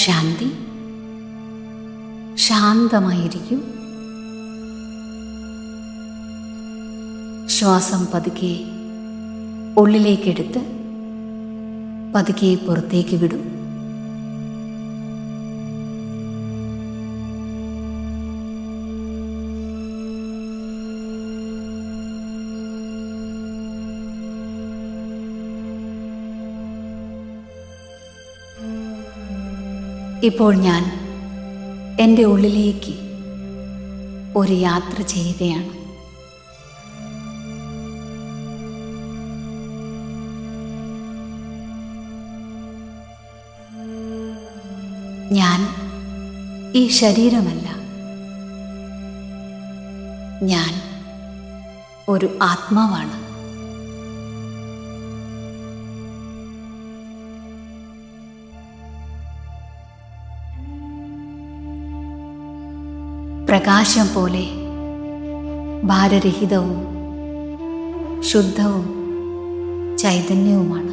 ശാന്തി. ശാന്തമായിരിക്കൂ. ശ്വാസം പതുക്കെ ഉള്ളിലേക്കെടുത്ത് പതുക്കെ പുറത്തേക്ക് വിടും. ഇപ്പോൾ ഞാൻ എൻ്റെ ഉള്ളിലേക്ക് ഒരു യാത്ര ചെയ്യുകയാണ്. ഞാൻ ഈ ശരീരമല്ല, ഞാൻ ഒരു ആത്മാവാണ്. പ്രകാശം പോലെ ഭാരരഹിതവും ശുദ്ധവും ചൈതന്യവുമാണ്.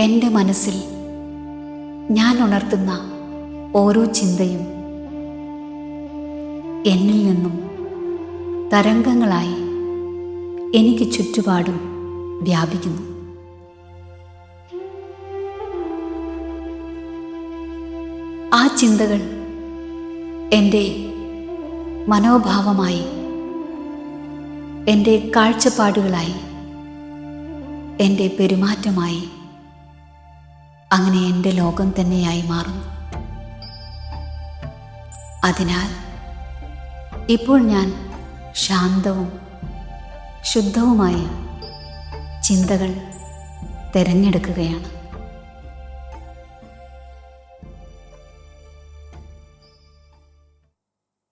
എൻ്റെ മനസ്സിൽ ഞാൻ ഉണർത്തുന്ന ഓരോ ചിന്തയും എന്നിൽ നിന്നും തരംഗങ്ങളായി എനിക്ക് ചുറ്റുപാടും വ്യാപിക്കുന്നു. ആ ചിന്തകൾ എൻ്റെ മനോഭാവമായി, എൻ്റെ കാഴ്ചപ്പാടുകളായി, എൻ്റെ പെരുമാറ്റമായി, അങ്ങനെ എൻ്റെ ലോകം തന്നെയായി മാറുന്നു. അതിനാൽ ഇപ്പോൾ ഞാൻ ശാന്തവും ശുദ്ധവുമായ ചിന്തകൾ തിരഞ്ഞെടുക്കുകയാണ്.